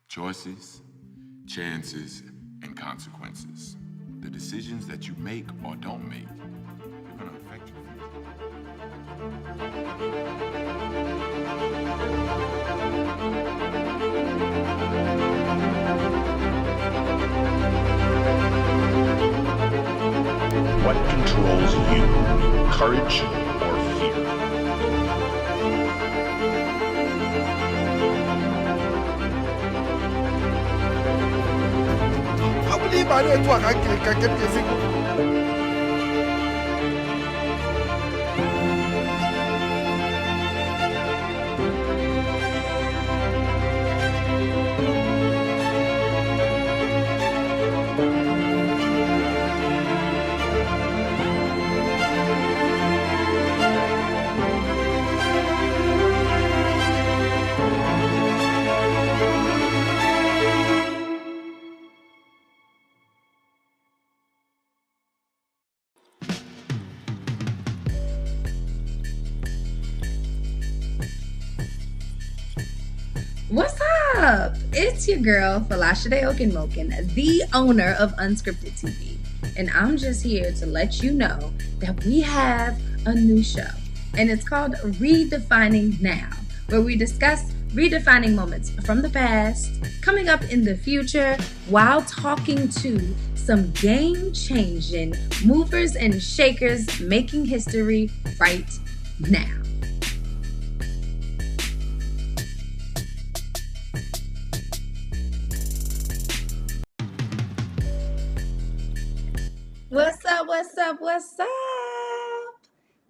Choices, chances, and consequences. The decisions that you make or don't make, they're going to affect your future. What controls you? Courage or fear? What's up? It's your girl, Falashade Okenmoken, the owner of Unscripted TV. And I'm just here to let you know that we have a new show. And it's called Redefining NOW, where we discuss redefining moments from the past, coming up in the future, while talking to some game-changing movers and shakers making history right now. What's up?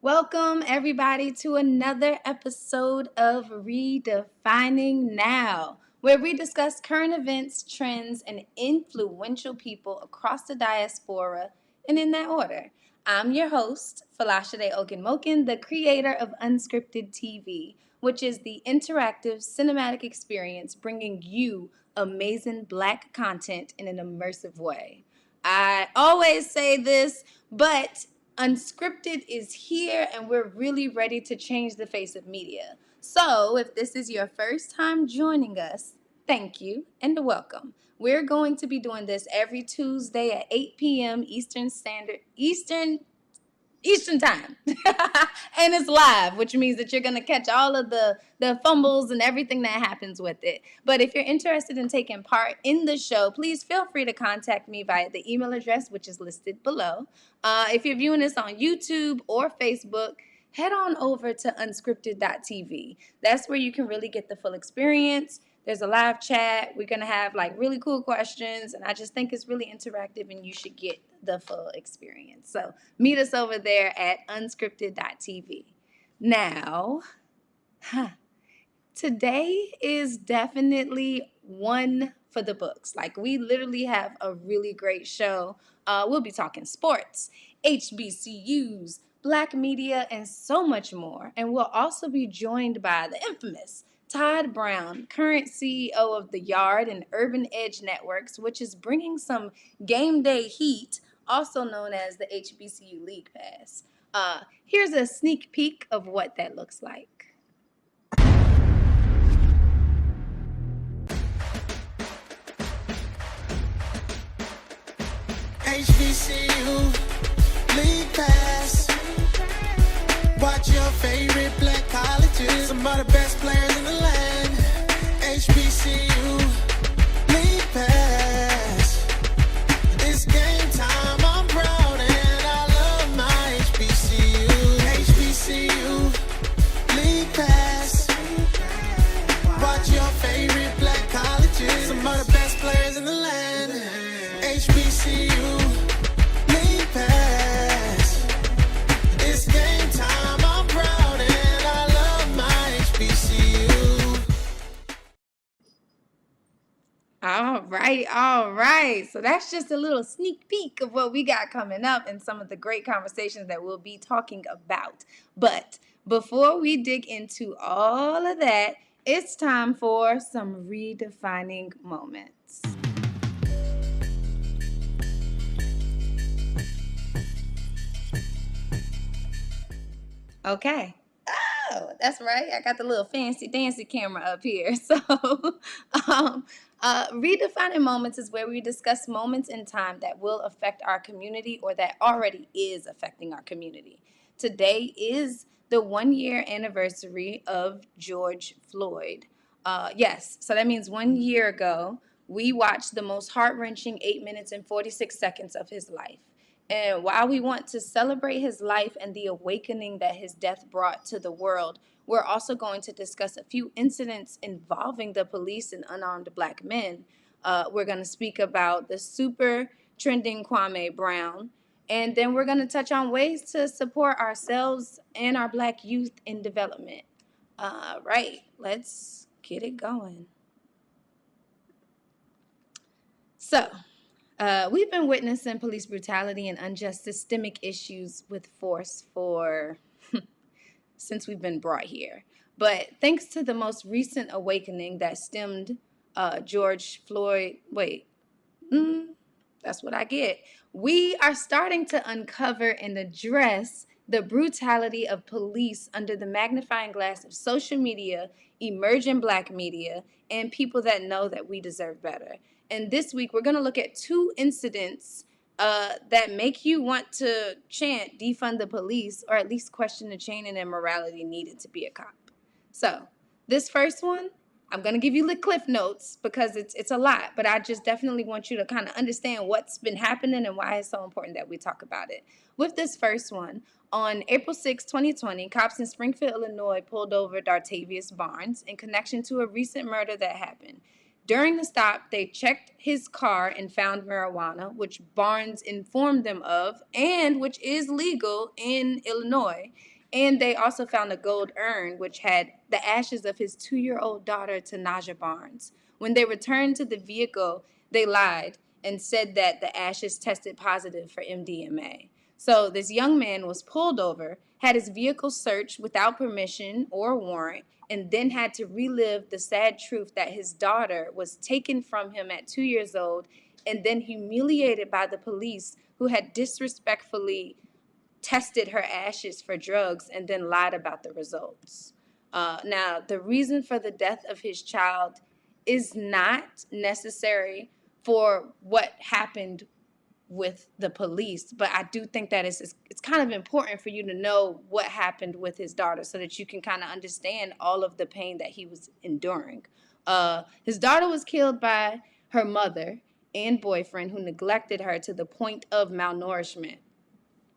Welcome everybody to another episode of Redefining Now, where we discuss current events, trends, and influential people across the diaspora, and in that order. I'm your host, Falashade Okenmoken, the creator of Unscripted TV, which is the interactive cinematic experience bringing you amazing Black content in an immersive way. I always say this, but Unscripted is here and we're really ready to change the face of media. So if this is your first time joining us, thank you and welcome. We're going to be doing this every Tuesday at 8 p.m. Eastern time. And it's live, which means that you're going to catch all of the fumbles and everything that happens with it. But if you're interested in taking part in the show, please feel free to contact me via the email address, which is listed below. If you're viewing this on YouTube or Facebook, head on over to unscripted.tv. That's where you can really get the full experience. There's a live chat. We're going to have like really cool questions. And I just think it's really interactive and you should get the full experience. So meet us over there at unscripted.tv. Now, today is definitely one for the books. Like we literally have a really great show. We'll be talking sports, HBCUs, Black media, and so much more. And we'll also be joined by the infamous Todd Brown, current CEO of The Yard and Urban Edge Networks, which is bringing some game day heat, also known as the HBCU League Pass. Here's a sneak peek of what that looks like. HBCU League Pass. Watch your favorite Black colleges. Some of the best players in the land. HBCU League Pass. It's game time. I'm proud and I love my HBCU. HBCU League Pass. Watch your favorite Black colleges. Some of the best players in the land. HBCU League Pass. It's game time. I'm proud and I love my HBCU. All right. So that's just a little sneak peek of what we got coming up and some of the great conversations that we'll be talking about. But before we dig into all of that, it's time for some redefining moments. Okay. Oh, that's right. I got the little fancy dancy camera up here. So, um, redefining moments is where we discuss moments in time that will affect our community or that already is affecting our community. Today is the 1 year anniversary of George Floyd. Yes, so that means 1 year ago, we watched the most heart wrenching 8 minutes and 46 seconds of his life. And while we want to celebrate his life and the awakening that his death brought to the world, we're also going to discuss a few incidents involving the police and unarmed black men. We're going to speak about the super trending Kwame Brown. And then we're going to touch on ways to support ourselves and our black youth in development. Right, let's get it going. So, we've been witnessing police brutality and unjust systemic issues with force for since we've been brought here. But thanks to the most recent awakening that stemmed George Floyd, that's what I get. We are starting to uncover and address the brutality of police under the magnifying glass of social media, emerging black media, and people that know that we deserve better. And this week, we're going to look at two incidents that make you want to chant defund the police, or at least question the chaining and morality needed to be a cop. So this first one, I'm going to give you the cliff notes because it's a lot, but I just definitely want you to kind of understand what's been happening and why it's so important that we talk about it. With this first one, on April 6, 2020, cops in Springfield, Illinois pulled over Dartavius Barnes in connection to a recent murder that happened. During the stop, they checked his car and found marijuana, which Barnes informed them of, and which is legal in Illinois. And they also found a gold urn, which had the ashes of his 2-year-old daughter, Tanaja Barnes. When they returned to the vehicle, they lied and said that the ashes tested positive for MDMA. So this young man was pulled over, had his vehicle searched without permission or warrant, and then had to relive the sad truth that his daughter was taken from him at 2 years old and then humiliated by the police who had disrespectfully tested her ashes for drugs and then lied about the results. Now, the reason for the death of his child is not necessary for what happened with the police, but I do think that it's kind of important for you to know what happened with his daughter so that you can kind of understand all of the pain that he was enduring. His daughter was killed by her mother and boyfriend who neglected her to the point of malnourishment.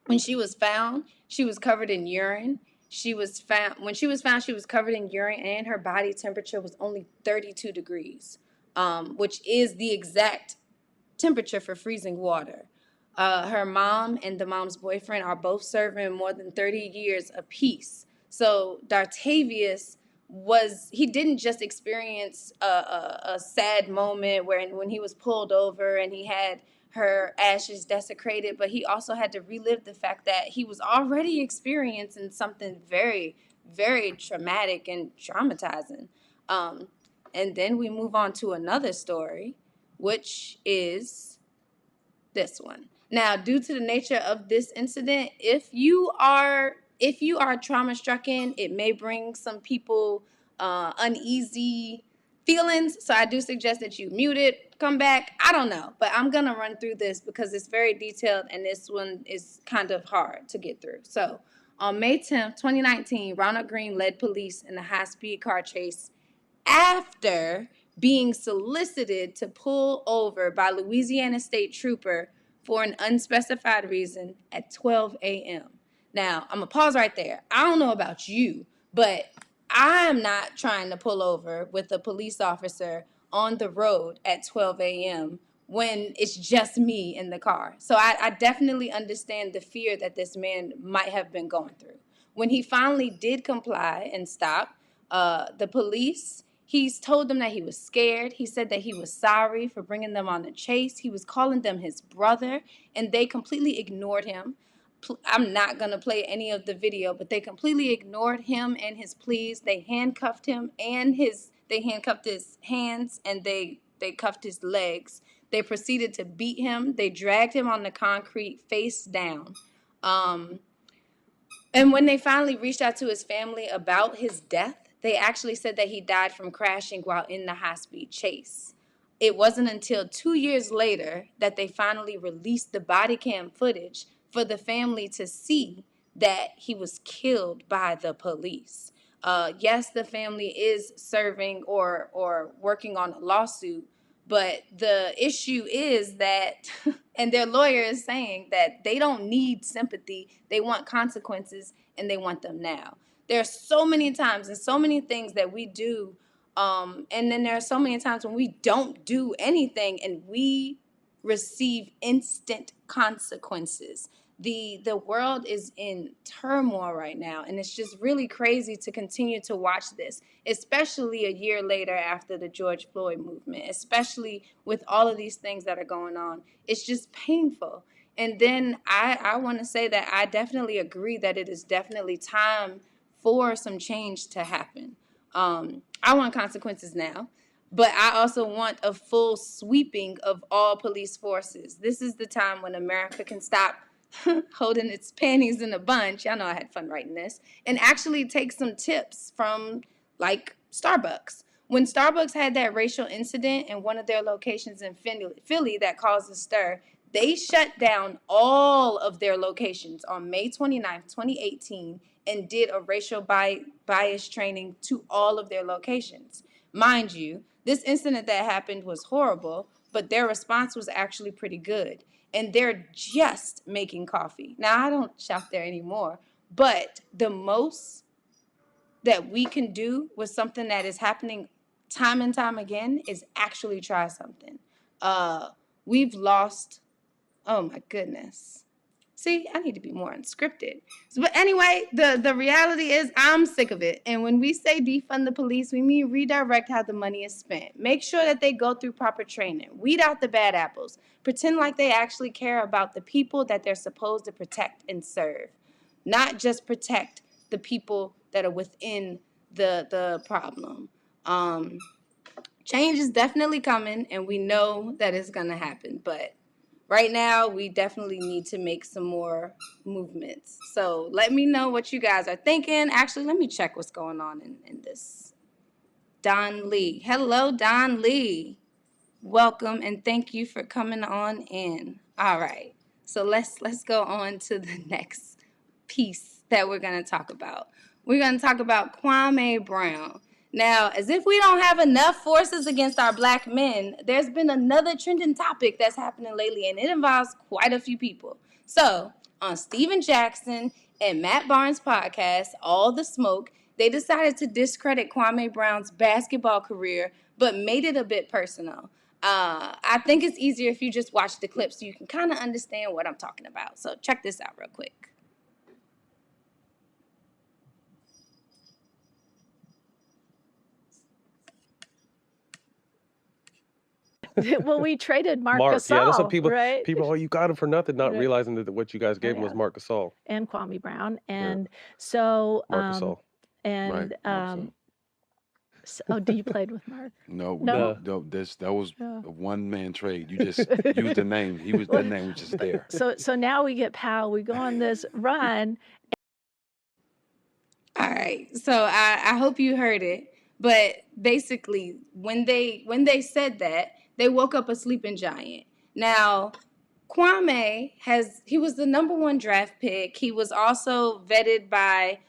When she was found, she was covered in urine. When she was found, she was covered in urine and her body temperature was only 32 degrees, which is the exact temperature for freezing water. Her mom and the mom's boyfriend are both serving more than 30 years apiece. So Dartavius he didn't just experience a sad moment when he was pulled over and he had her ashes desecrated, but he also had to relive the fact that he was already experiencing something very, very traumatic and traumatizing. And then we move on to another story, which is this one. Now, due to the nature of this incident, if you are trauma-stricken, it may bring some people uneasy feelings. So I do suggest that you mute it, come back. I don't know, but I'm going to run through this because it's very detailed and this one is kind of hard to get through. So on May 10th, 2019, Ronald Green led police in a high-speed car chase after being solicited to pull over by Louisiana State Trooper for an unspecified reason at 12 a.m. Now, I'm going to pause right there. I don't know about you, but I'm not trying to pull over with a police officer on the road at 12 a.m. when it's just me in the car. So I definitely understand the fear that this man might have been going through. When he finally did comply and stop, the police He's told them that he was scared. He said that he was sorry for bringing them on the chase. He was calling them his brother, and they completely ignored him. I'm not going to play any of the video, but they completely ignored him and his pleas. They handcuffed him and they handcuffed his hands, and they cuffed his legs. They proceeded to beat him. They dragged him on the concrete face down. And when they finally reached out to his family about his death, they actually said that he died from crashing while in the high-speed chase. It wasn't until 2 years later that they finally released the body cam footage for the family to see that he was killed by the police. Yes, the family is serving or working on a lawsuit, but the issue is that, and their lawyer is saying that they don't need sympathy. They want consequences, and they want them now. There are so many times and so many things that we do, and then there are so many times when we don't do anything and we receive instant consequences. The world is in turmoil right now, and it's just really crazy to continue to watch this, especially a year later after the George Floyd movement, especially with all of these things that are going on. It's just painful. And then I want to say that I definitely agree that it is definitely time for some change to happen. I want consequences now, but I also want a full sweeping of all police forces. This is the time when America can stop holding its panties in a bunch. Y'all know I had fun writing this. And actually take some tips from, like, Starbucks. When Starbucks had that racial incident in one of their locations in Philly that caused a stir, they shut down all of their locations on May 29th, 2018, and did a racial bias training to all of their locations. Mind you, this incident that happened was horrible, but their response was actually pretty good. And they're just making coffee. Now, I don't shop there anymore, but the most that we can do with something that is happening time and time again is actually try something. We've lost, oh my goodness. See, I need to be more unscripted. But anyway, the reality is I'm sick of it. And when we say defund the police, we mean redirect how the money is spent. Make sure that they go through proper training. Weed out the bad apples. Pretend like they actually care about the people that they're supposed to protect and serve. Not just protect the people that are within the problem. Change is definitely coming, and we know that it's going to happen. But right now, we definitely need to make some more movements. So let me know what you guys are thinking. Actually, let me check what's going on in this. Don Lee. Hello, Don Lee. Welcome, and thank you for coming on in. All right. So let's go on to the next piece that we're going to talk about. We're going to talk about Kwame Brown. Now, as if we don't have enough forces against our black men, there's been another trending topic that's happening lately, and it involves quite a few people. So, on Steven Jackson and Matt Barnes' podcast, All the Smoke, they decided to discredit Kwame Brown's basketball career, but made it a bit personal. I think it's easier if you just watch the clip so you can kind of understand what I'm talking about. So, check this out real quick. Well, we traded Marc Gasol, yeah, that's what people, right? oh, you got him for nothing, not Right. realizing that what you guys gave him was Yeah. Marc Gasol. And Kwame Brown. And so, Marc Gasol. and, Right, oh, you played with Mark? No, No? that was Yeah. a one-man trade. You just used the name. That name was just there. So now we get Powell. We go on this run. All right. So I hope you heard it. But basically, when they said that, they woke up a sleeping giant. Now, Kwame he was the number one draft pick. He was also vetted by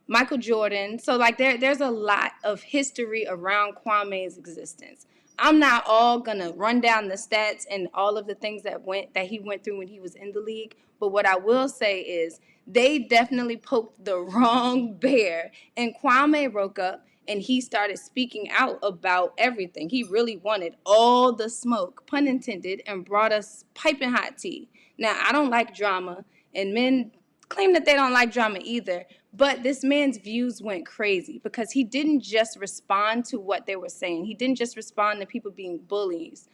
Michael Jordan. So like there's a lot of history around Kwame's existence. I'm not all gonna run down the stats and all of the things that he went through when he was in the league. But what I will say is they definitely poked the wrong bear, and Kwame woke up and he started speaking out about everything. He really wanted all the smoke, pun intended, and brought us piping hot tea. Now, I don't like drama, and men claim that they don't like drama either. But this man's views went crazy because he didn't just respond to what they were saying. He didn't just respond to people being bullies.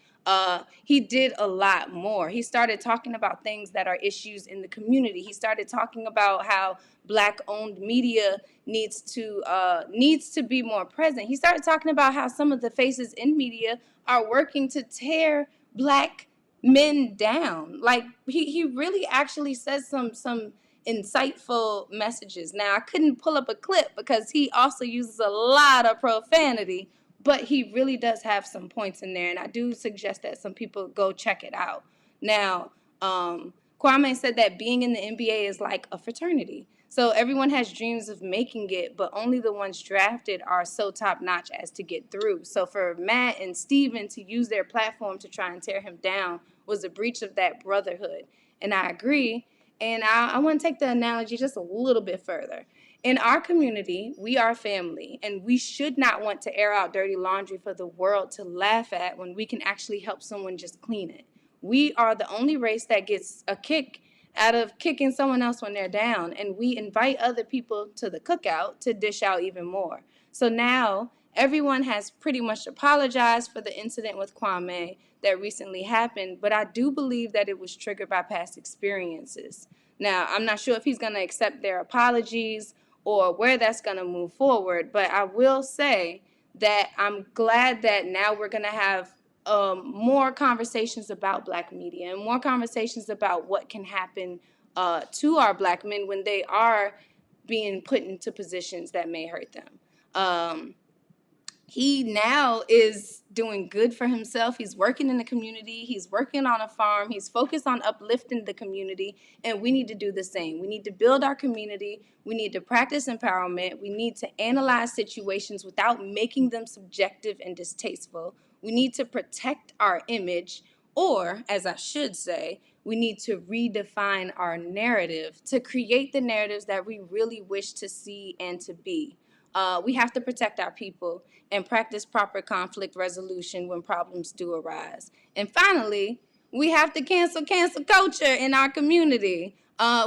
He did a lot more. He started talking about things that are issues in the community. He started talking about how Black-owned media needs to be more present. He started talking about how some of the faces in media are working to tear Black men down. Like he really actually says some insightful messages. Now I couldn't pull up a clip because he also uses a lot of profanity, but he really does have some points in there, and I do suggest that some people go check it out. Now, Kwame said that being in the NBA is like a fraternity. So everyone has dreams of making it, but only the ones drafted are so top-notch as to get through. So for Matt and Steven to use their platform to try and tear him down was a breach of that brotherhood. And I agree. And I want to take the analogy just a little bit further. In our community, we are family, and we should not want to air out dirty laundry for the world to laugh at when we can actually help someone just clean it. We are the only race that gets a kick out of kicking someone else when they're down, and we invite other people to the cookout to dish out even more. So now everyone has pretty much apologized for the incident with Kwame that recently happened, but I do believe that it was triggered by past experiences. Now, I'm not sure if he's going to accept their apologies or where that's going to move forward, but I will say that I'm glad that now we're going to have more conversations about Black media and more conversations about what can happen to our Black men when they are being put into positions that may hurt them. He now is doing good for himself. He's working in the community. He's working on a farm. He's focused on uplifting the community, and we need to do the same. We need to build our community. We need to practice empowerment. We need to analyze situations without making them subjective and distasteful. We need to protect our image, or, as I should say, we need to redefine our narrative to create the narratives that we really wish to see and to be. We have to protect our people and practice proper conflict resolution when problems do arise. And finally, we have to cancel culture in our community.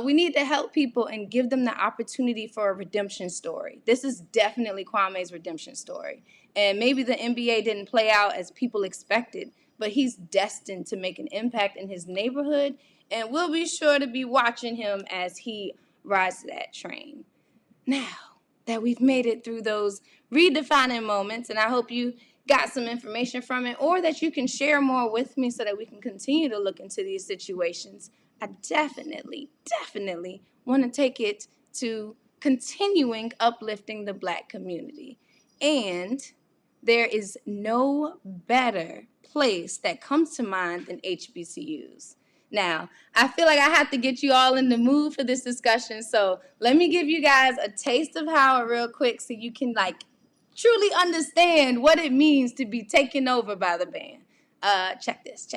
We need to help people and give them the opportunity for a redemption story. This is definitely Kwame's redemption story. And maybe the NBA didn't play out as people expected, but he's destined to make an impact in his neighborhood, and we'll be sure to be watching him as he rides that train. Now that we've made it through those redefining moments, and I hope you got some information from it, or that you can share more with me so that we can continue to look into these situations, I definitely want to take it to continuing uplifting the Black community. And there is no better place that comes to mind than HBCUs. Now, I feel like I have to get you all in the mood for this discussion, so let me give you guys a taste of Howard real quick so you can truly understand what it means to be taken over by the band. Check this.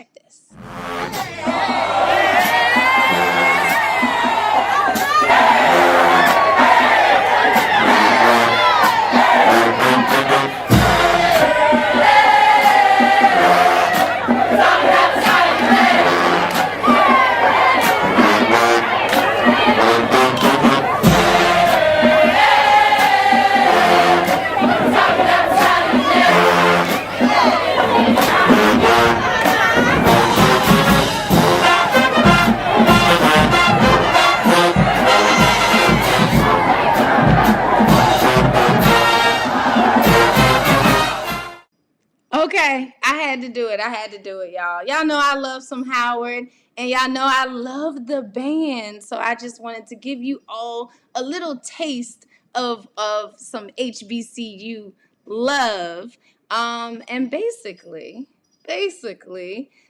Okay, I had to do it, y'all. Y'all know I love some Howard, and y'all know I love the band. So I just wanted to give you all a little taste of some HBCU love. And basically,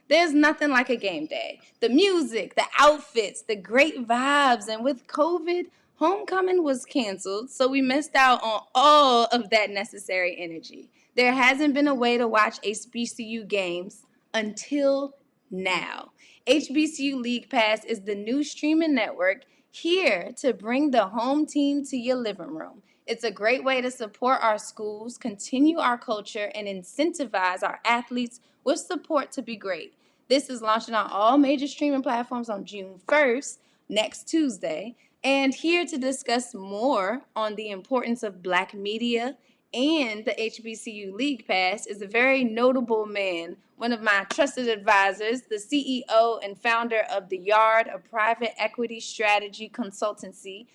there's nothing like a game day. The music, the outfits, the great vibes, and with COVID, homecoming was canceled, so we missed out on all of that necessary energy. There hasn't been a way to watch HBCU games until now. HBCU League Pass is the new streaming network here to bring the home team to your living room. It's a great way to support our schools, continue our culture, and incentivize our athletes with support to be great. This is launching on all major streaming platforms on June 1st, next Tuesday. And here to discuss more on the importance of Black media and the HBCU League Pass is a very notable man, one of my trusted advisors, the CEO and founder of The Yard, a private equity strategy consultancy.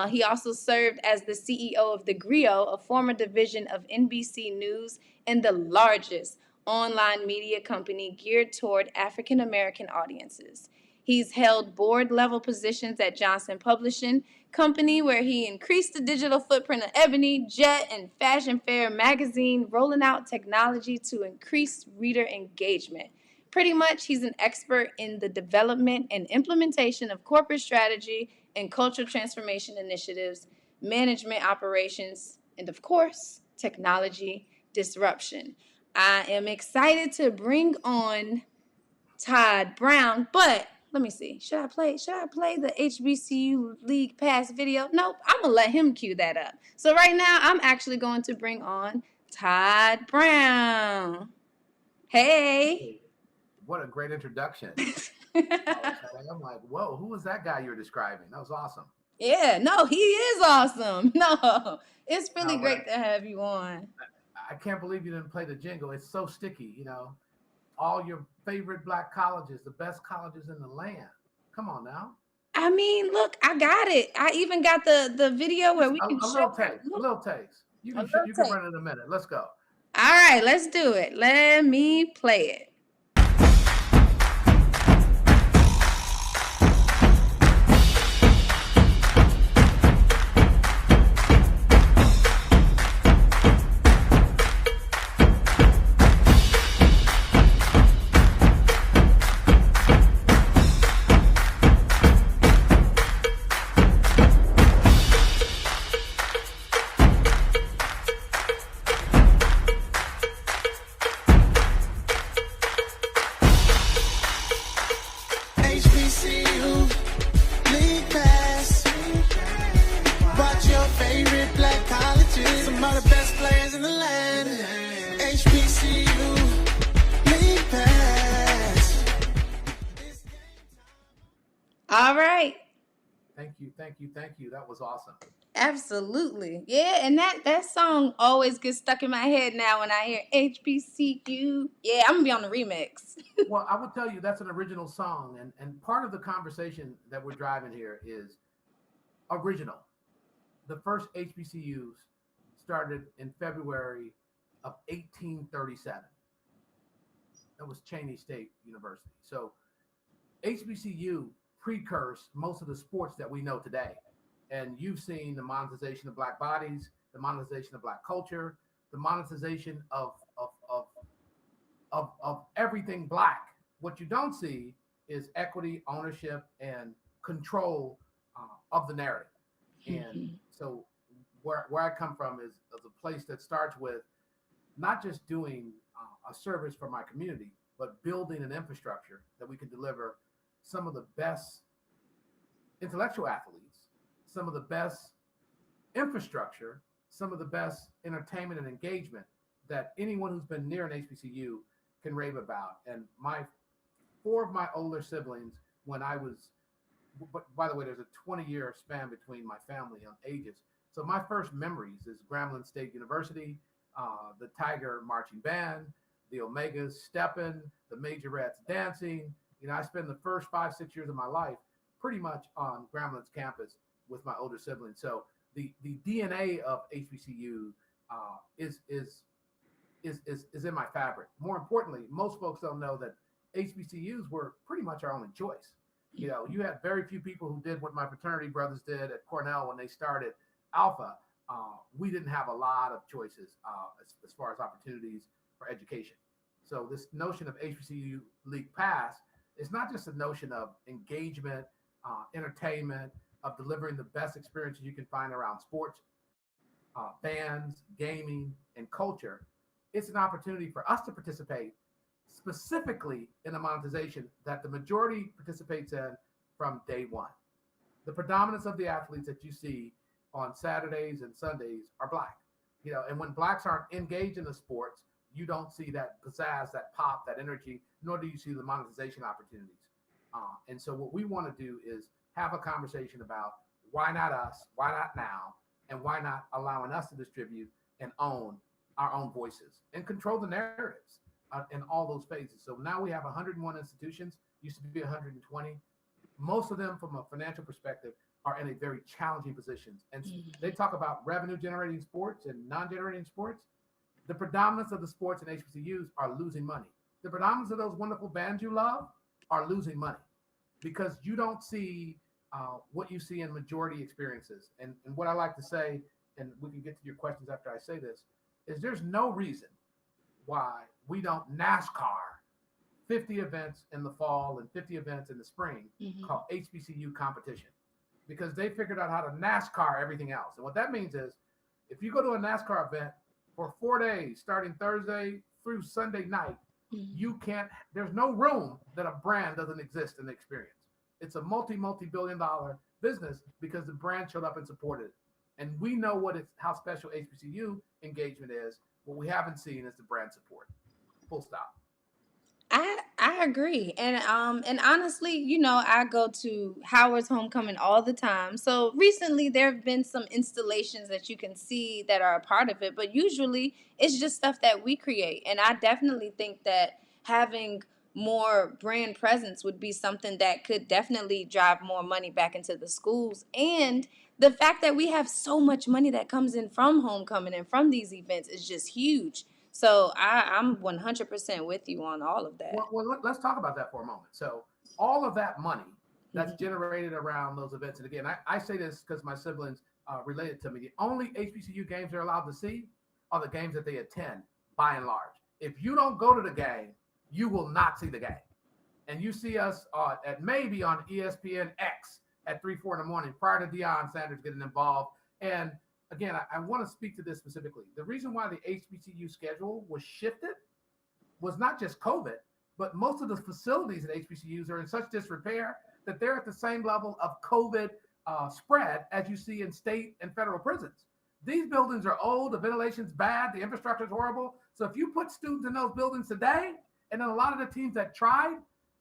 He also served as the CEO of The Griot, a former division of NBC News and the largest online media company geared toward African American audiences. He's held board level positions at Johnson Publishing Company, where he increased the digital footprint of Ebony, Jet, and Fashion Fair magazine, rolling out technology to increase reader engagement. Pretty much, he's an expert in the development and implementation of corporate strategy and cultural transformation initiatives, management operations, and of course, technology disruption. I am excited to bring on Todd Brown, but let me see. Should I play the HBCU League Pass video? Nope. I'm gonna let him cue that up. So right now I'm actually going to bring on Todd Brown. Hey. What a great introduction. I'm like, whoa, who was that guy you were describing? That was awesome. Yeah, no, he is awesome. No, it's really great to have you on. I can't believe you didn't play the jingle. It's so sticky, you know. All your favorite Black colleges, the best colleges in the land. Come on now. I mean, look, I got it. I even got the video where we can a show little taste. You can run it in a minute. Let's go. All right, let's do it. Let me play it. HBCU League Pass. Watch your favorite Black colleges. Some of the best players in the land. HBCU League Pass. All right. Thank you. That was awesome. Absolutely. Yeah, and that song always gets stuck in my head now when I hear HBCU. Yeah, I'm gonna be on the remix. Well, I would tell you that's an original song, and part of the conversation that we're driving here is original. The first HBCUs started in February of 1837. That was Cheney State University. So HBCU precursed most of the sports that we know today. And you've seen the monetization of Black bodies, the monetization of Black culture, the monetization of everything Black. What you don't see is equity, ownership, and control of the narrative. And so where I come from is a place that starts with not just doing a service for my community, but building an infrastructure that we can deliver some of the best intellectual athletes, some of the best infrastructure, some of the best entertainment and engagement that anyone who's been near an HBCU can rave about. And four of my older siblings, when I was, by the way, there's a 20-year span between my family on ages. So my first memories is Grambling State University, the Tiger Marching Band, the Omegas stepping, the Majorettes dancing. You know, I spent the first 5-6 years of my life pretty much on Grambling's campus with my older siblings. So the DNA of HBCU is in my fabric. More importantly, most folks don't know that HBCUs were pretty much our only choice. You know, you had very few people who did what my fraternity brothers did at Cornell when they started Alpha. We didn't have a lot of choices as far as opportunities for education. So this notion of HBCU League Pass is not just a notion of engagement, entertainment, of delivering the best experiences you can find around sports, bands, gaming, and culture. It's an opportunity for us to participate specifically in a monetization that the majority participates in from day one. The predominance of the athletes that you see on Saturdays and Sundays are Black. You know, and when Blacks aren't engaged in the sports, you don't see that pizzazz, that pop, that energy, nor do you see the monetization opportunities. And so what we want to do is have a conversation about why not us? Why not now? And why not allowing us to distribute and own our own voices and control the narratives in all those phases? So now we have 101 institutions, used to be 120. Most of them, from a financial perspective, are in a very challenging positions. And they talk about revenue generating sports and non-generating sports. The predominance of the sports and HBCUs are losing money. The predominance of those wonderful bands you love are losing money because you don't see what you see in majority experiences. And what I like to say, and we can get to your questions after I say this, is there's no reason why we don't NASCAR 50 events in the fall and 50 events in the spring called HBCU competition, because they figured out how to NASCAR everything else. And what that means is if you go to a NASCAR event for 4 days, starting Thursday through Sunday night, you can't, there's no room that a brand doesn't exist in the experience. It's a multi-billion dollar business because the brand showed up and supported it. And we know how special HBCU engagement is. What we haven't seen is the brand support. Full stop. I agree. And honestly, you know, I go to Howard's homecoming all the time. So recently there have been some installations that you can see that are a part of it, but usually it's just stuff that we create. And I definitely think that having more brand presence would be something that could definitely drive more money back into the schools. And the fact that we have so much money that comes in from homecoming and from these events is just huge. So I'm 100% with you on all of that. Well, let's talk about that for a moment. So all of that money that's generated around those events, and again, I say this because my siblings related to me. The only HBCU games they're allowed to see are the games that they attend, by and large. If you don't go to the game, you will not see the game. And you see us at maybe on ESPN X at 3, 4 in the morning prior to Deion Sanders getting involved. And again, I want to speak to this specifically. The reason why the HBCU schedule was shifted was not just COVID, but most of the facilities at HBCUs are in such disrepair that they're at the same level of COVID spread as you see in state and federal prisons. These buildings are old, the ventilation's bad, the infrastructure is horrible. So if you put students in those buildings today, and then a lot of the teams that tried,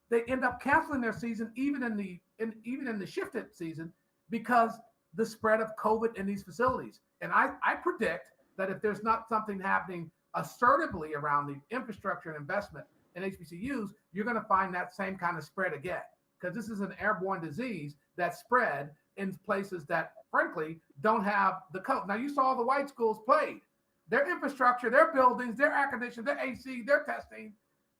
they end up canceling their season, even in the shifted season, because the spread of COVID in these facilities. And I predict that if there's not something happening assertively around the infrastructure and investment in HBCUs, you're going to find that same kind of spread again, because this is an airborne disease that spread in places that, frankly, don't have the code. Now, you saw the white schools played. Their infrastructure, their buildings, their air conditioning, their AC, their testing,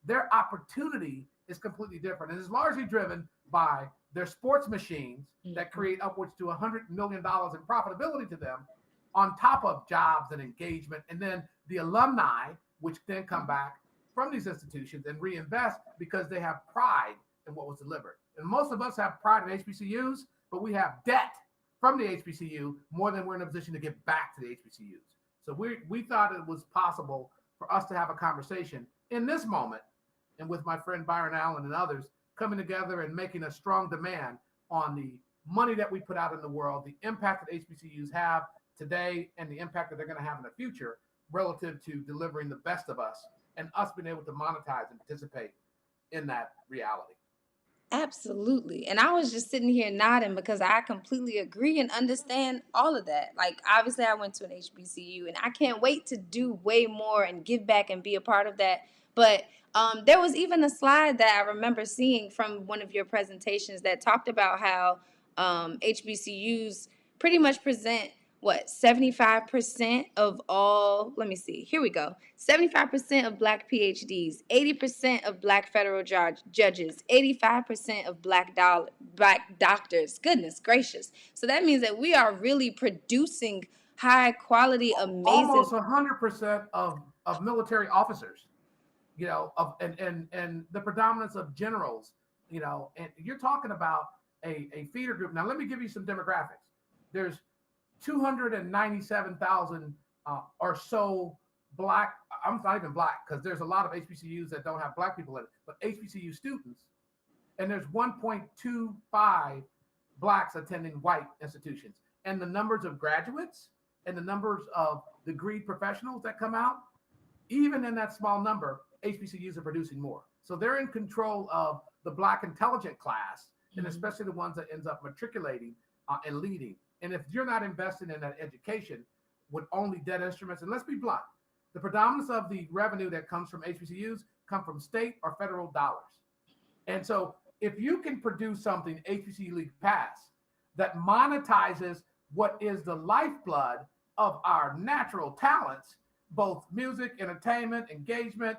their opportunity is completely different. And it's largely driven by their sports machines that create upwards to $100 million in profitability to them, on top of jobs and engagement. And then the alumni, which then come back from these institutions and reinvest because they have pride in what was delivered. And most of us have pride in HBCUs, but we have debt from the HBCU more than we're in a position to give back to the HBCUs. So we thought it was possible for us to have a conversation in this moment, and with my friend Byron Allen and others coming together and making a strong demand on the money that we put out in the world, the impact that HBCUs have today, and the impact that they're going to have in the future relative to delivering the best of us, and us being able to monetize and participate in that reality. Absolutely. And I was just sitting here nodding because I completely agree and understand all of that. Like, obviously, I went to an HBCU and I can't wait to do way more and give back and be a part of that. But there was even a slide that I remember seeing from one of your presentations that talked about how HBCUs pretty much present 75% of all, let me see, here we go. 75% of Black PhDs, 80% of Black federal judges, 85% of Black doctors. Goodness gracious. So that means that we are really producing high quality, amazing. Almost 100% of military officers, you know, and the predominance of generals, you know, and you're talking about a feeder group. Now, let me give you some demographics. There's 297,000 or so Black, I'm not even Black, because there's a lot of HBCUs that don't have Black people in it, but HBCU students. And there's 1.25 Blacks attending white institutions. And the numbers of graduates and the numbers of degreed professionals that come out, even in that small number, HBCUs are producing more. So they're in control of the Black intelligent class, and especially the ones that ends up matriculating and leading. And if you're not investing in that education with only dead instruments, and let's be blunt, the predominance of the revenue that comes from HBCUs come from state or federal dollars. And so if you can produce something, HBCU League Pass, that monetizes what is the lifeblood of our natural talents, both music, entertainment, engagement,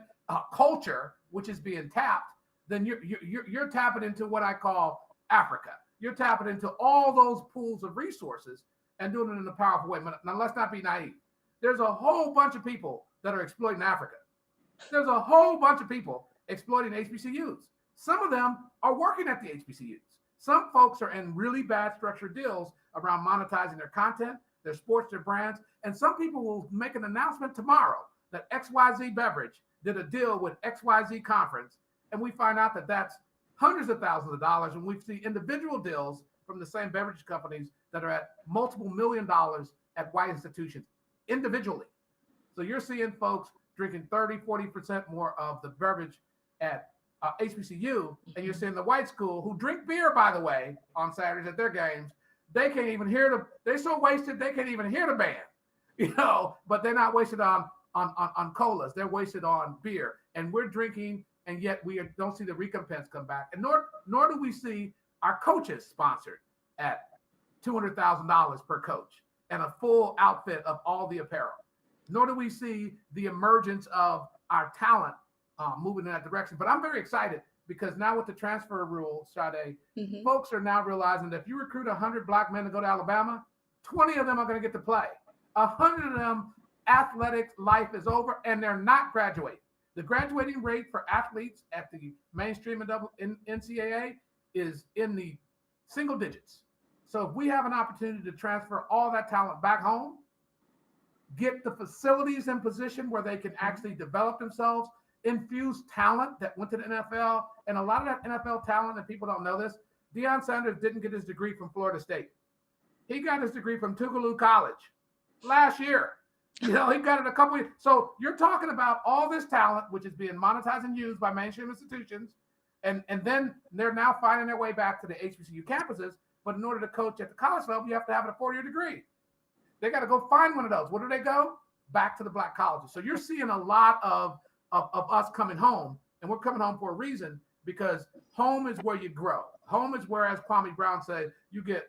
culture, which is being tapped, then you're tapping into what I call Africa. You're tapping into all those pools of resources and doing it in a powerful way. Now, let's not be naive. There's a whole bunch of people that are exploiting Africa. There's a whole bunch of people exploiting HBCUs. Some of them are working at the HBCUs. Some folks are in really bad structured deals around monetizing their content, their sports, their brands. And some people will make an announcement tomorrow that XYZ Beverage did a deal with XYZ Conference. And we find out that that's hundreds of thousands of dollars. And we see individual deals from the same beverage companies that are at multiple $1 million at white institutions individually. So you're seeing folks drinking 30, 40% more of the beverage at HBCU, and you're seeing the white school who drink beer, by the way, on Saturdays at their games. They can't even hear they're so wasted, they can't even hear the band, but they're not wasted on colas. They're wasted on beer. And we're drinking, and yet we don't see the recompense come back. And nor do we see our coaches sponsored at $200,000 per coach and a full outfit of all the apparel. Nor do we see the emergence of our talent moving in that direction. But I'm very excited because now with the transfer rule, Sade, folks are now realizing that if you recruit 100 black men to go to Alabama, 20 of them are going to get to play. 100 of them, athletic life is over, and they're not graduating. The graduating rate for athletes at the mainstream and NCAA is in the single digits. So if we have an opportunity to transfer all that talent back home, get the facilities in position where they can actually develop themselves, infuse talent that went to the NFL, and a lot of that NFL talent, and people don't know this, Deion Sanders didn't get his degree from Florida State. He got his degree from Tougaloo College last year. He got it a couple years. So you're talking about all this talent, which is being monetized and used by mainstream institutions, and then they're now finding their way back to the HBCU campuses. But in order to coach at the college level, you have to have a 4-year degree. They got to go find one of those. Where do they go? Back to the black colleges. So you're seeing a lot of us coming home, and we're coming home for a reason, because home is where you grow. Home is where, as Kwame Brown said, you get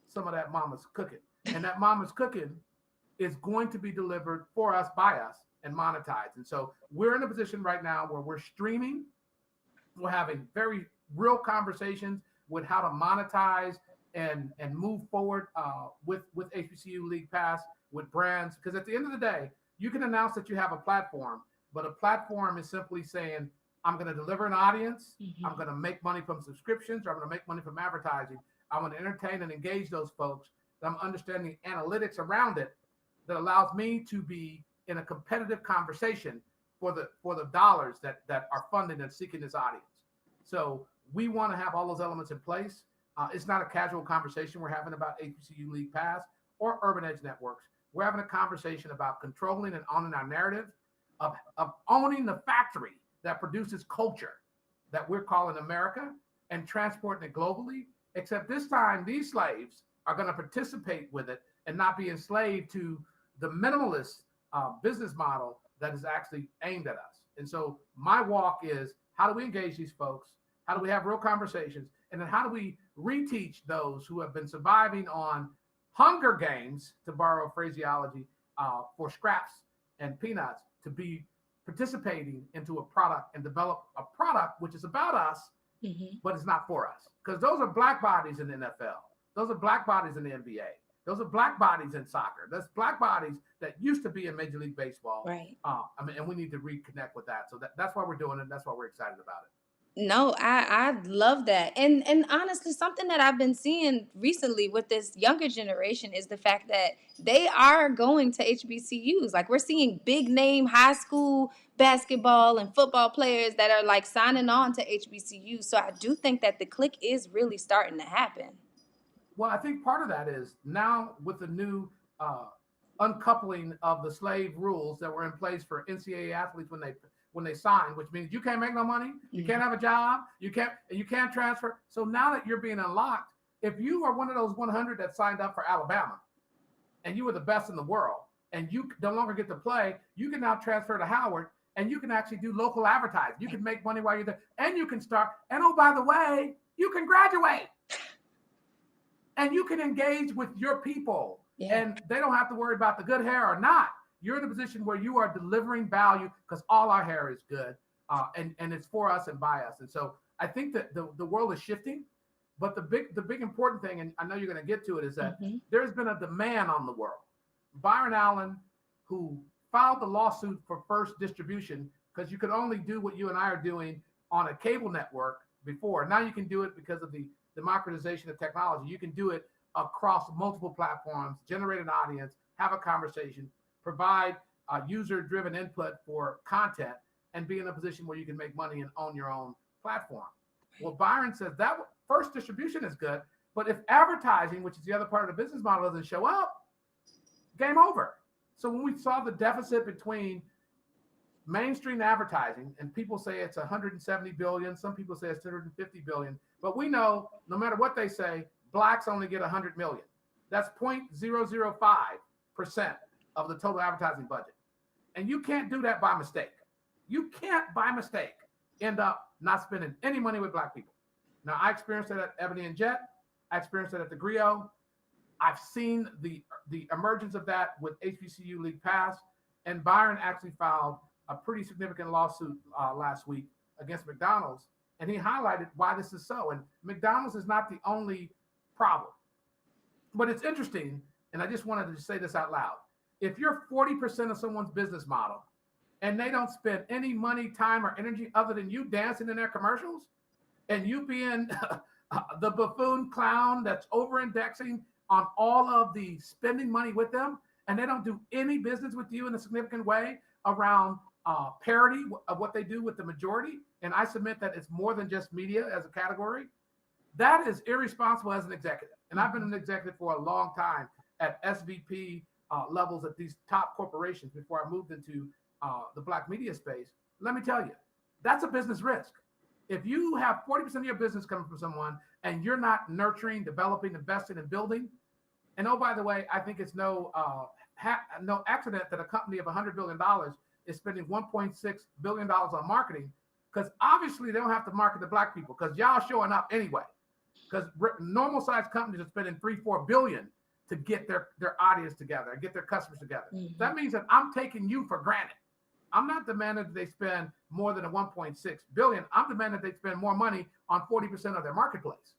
some of that mama's cooking. And that mama's cooking is going to be delivered for us, by us, and monetized. And so we're in a position right now where we're streaming. We're having very real conversations with how to monetize and move forward with HBCU League Pass, with brands. Because at the end of the day, you can announce that you have a platform, but a platform is simply saying, I'm going to deliver an audience. I'm going to make money from subscriptions, or I'm going to make money from advertising. I'm going to entertain and engage those folks. I'm understanding analytics around it that allows me to be in a competitive conversation for the dollars that are funding and seeking this audience. So we want to have all those elements in place. It's not a casual conversation we're having about HBCU League Pass or Urban Edge Networks. We're having a conversation about controlling and owning our narrative, of owning the factory that produces culture that we're calling America, and transporting it globally. Except this time, these slaves are going to participate with it and not be enslaved to the minimalist business model that is actually aimed at us. And so my walk is, how do we engage these folks? How do we have real conversations? And then how do we reteach those who have been surviving on Hunger Games, to borrow phraseology, for scraps and peanuts, to be participating into a product and develop a product which is about us, but it's not for us. Because those are black bodies in the NFL. Those are black bodies in the NBA. Those are black bodies in soccer. That's black bodies that used to be in Major League Baseball. Right. And we need to reconnect with that. So that's why we're doing it. That's why we're excited about it. No, I love that. And honestly, something that I've been seeing recently with this younger generation is the fact that they are going to HBCUs. Like, we're seeing big name high school basketball and football players that are like signing on to HBCUs. So I do think that the click is really starting to happen. Well, I think part of that is now with the new uncoupling of the slave rules that were in place for NCAA athletes when they sign, which means you can't make no money, you can't have a job, you can't transfer. So now that you're being unlocked, if you are one of those 100 that signed up for Alabama and you were the best in the world and you no longer get to play, you can now transfer to Howard and you can actually do local advertising. You can make money while you're there and you can start. And oh, by the way, you can graduate and you can engage with your people. Yeah. And they don't have to worry about the good hair or not. You're in a position where you are delivering value because all our hair is good and it's for us and by us. And so I think that the world is shifting, but the big important thing, and I know you're going to get to it, is that there's been a demand on the world. Byron Allen, who filed the lawsuit for first distribution, because you could only do what you and I are doing on a cable network before. Now you can do it because of the democratization of technology. You can do it across multiple platforms, generate an audience, have a conversation, provide user-driven input for content, and be in a position where you can make money and own your own platform. Well, Byron says that first distribution is good, but if advertising, which is the other part of the business model, doesn't show up, game over. So when we saw the deficit between mainstream advertising, and people say it's 170 billion, some people say it's 250 billion, but we know no matter what they say, blacks only get 100 million. That's 0.005% of the total advertising budget. And you can't do that by mistake. You can't by mistake end up not spending any money with black people. Now, I experienced it at Ebony and Jet. I experienced it at the Griot. I've seen the emergence of that with HBCU League Pass. And Byron actually filed a pretty significant lawsuit last week against McDonald's. And he highlighted why this is so. And McDonald's is not the only problem. But it's interesting, and I just wanted to say this out loud. If you're 40% of someone's business model and they don't spend any money, time, or energy other than you dancing in their commercials and you being the buffoon clown that's over-indexing on all of the spending money with them, and they don't do any business with you in a significant way around parity of what they do with the majority, and I submit that it's more than just media as a category, that is irresponsible as an executive. And I've been an executive for a long time at SVP levels at these top corporations before I moved into the black media space. Let me tell you, that's a business risk. If you have 40% of your business coming from someone and you're not nurturing, developing, investing, and building, and oh, by the way, I think it's no accident that a company of $100 billion is spending $1.6 billion on marketing, because obviously they don't have to market to black people because y'all showing up anyway. Because normal sized companies are spending $3-4 billion to get their audience together and get their customers together. That means that I'm taking you for granted. I'm not demanding that they spend more than a 1.6 billion. I'm demanding that they spend more money on 40% of their marketplace.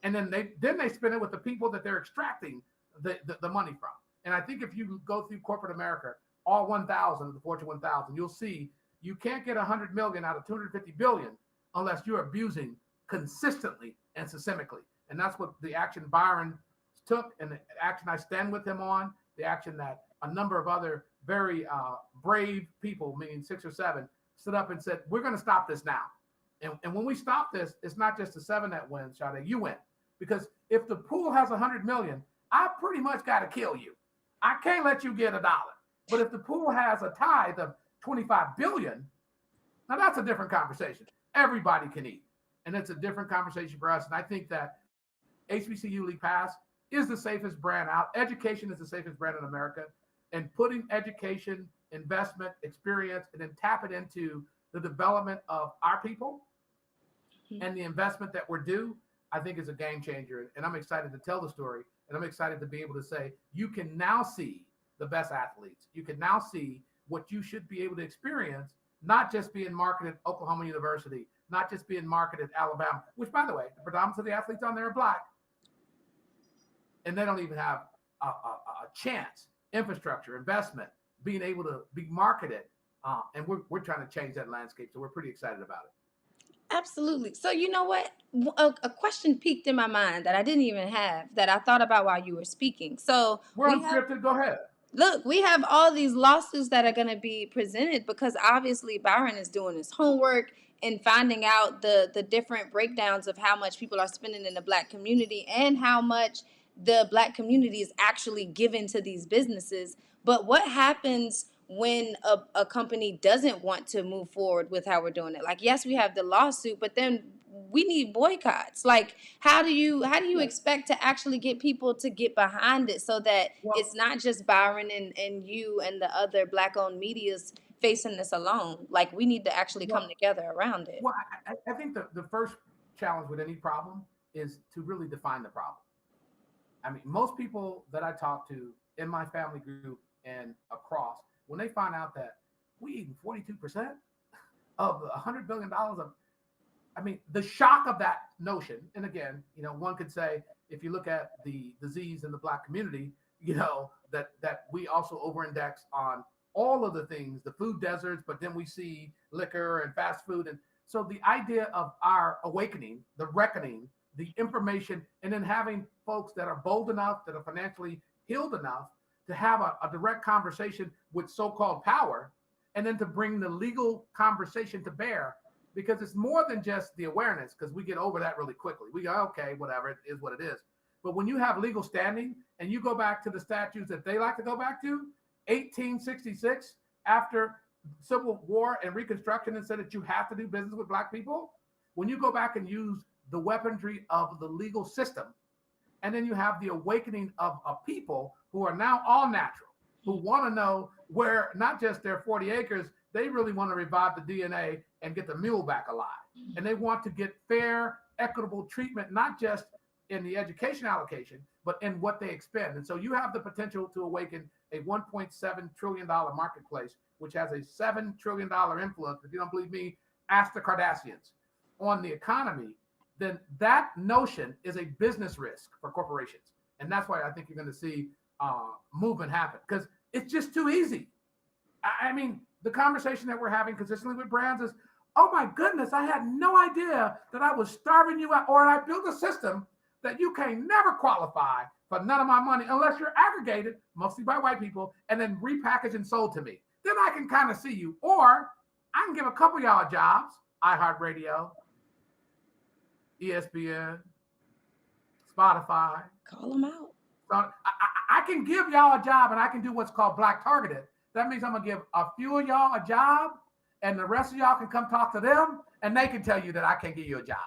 And then they spend it with the people that they're extracting the money from. And I think if you go through corporate America, all 1,000 of the Fortune 1,000, you'll see you can't get 100 million out of 250 billion unless you're abusing consistently and systemically. And that's what the action Byron took, and the action I stand with him on, the action that a number of other very brave people, meaning 6 or 7, stood up and said, we're going to stop this now. And when we stop this, it's not just the 7 that wins, Sade, you win. Because if the pool has 100 million, I pretty much got to kill you. I can't let you get $1. But if the pool has a tithe of 25 billion, now that's a different conversation. Everybody can eat. And it's a different conversation for us. And I think that HBCU League Pass is the safest brand out. Education is the safest brand in America. And putting education, investment, experience, and then tap it into the development of our people and the investment that we're due, I think is a game changer. And I'm excited to tell the story. And I'm excited to be able to say, you can now see the best athletes. You can now see what you should be able to experience, not just being marketed at Oklahoma University, not just being marketed at Alabama, which, by the way, the predominance of the athletes on there are black. And they don't even have a chance, infrastructure, investment, being able to be marketed. And we're trying to change that landscape. So we're pretty excited about it. Absolutely. So you know what? A question peaked in my mind that I didn't even have, that I thought about while you were speaking. So we're unscripted. Go ahead. Look, we have all these lawsuits that are going to be presented because obviously Byron is doing his homework and finding out the different breakdowns of how much people are spending in the black community and how much the black community is actually giving to these businesses. But what happens when a company doesn't want to move forward with how we're doing it. Like, yes, we have the lawsuit, but then we need boycotts. Like, how do you expect to actually get people to get behind it so that Well, it's not just Byron and you and the other Black-owned medias facing this alone? Like, we need to actually come well, together around it. well, I think the first challenge with any problem is to really define the problem. I mean, most people that I talk to in my family group and across, when they find out that we eating 42% of $100 billion of, I mean, the shock of that notion. And again, one could say, if you look at the disease in the Black community, that we also over-index on all of the things, the food deserts, but then we see liquor and fast food. And so the idea of our awakening, the reckoning, the information, and then having folks that are bold enough, that are financially healed enough to have a direct conversation with so-called power, and then to bring the legal conversation to bear, because it's more than just the awareness, because we get over that really quickly. We go, okay, whatever, it is what it is. But when you have legal standing and you go back to the statutes that they like to go back to, 1866, after Civil War and Reconstruction, and said that you have to do business with Black people, when you go back and use the weaponry of the legal system, and then you have the awakening of a people who are now all natural, who want to know where not just their 40 acres, they really want to revive the DNA and get the mule back alive. And they want to get fair, equitable treatment, not just in the education allocation, but in what they expend. And so you have the potential to awaken a $1.7 trillion marketplace, which has a $7 trillion influence. If you don't believe me, ask the Kardashians on the economy. Then that notion is a business risk for corporations. And that's why I think you're going to see movement happen, because it's just too easy. I mean, the conversation that we're having consistently with brands is, oh my goodness, I had no idea that I was starving you out, or I built a system that you can never qualify for none of my money unless you're aggregated, mostly by white people, and then repackaged and sold to me. Then I can kind of see you. Or I can give a couple of y'all jobs, iHeartRadio, ESPN, Spotify. Call them out. So I can give y'all a job, and I can do what's called Black targeted. That means I'm going to give a few of y'all a job, and the rest of y'all can come talk to them, and they can tell you that I can't give you a job.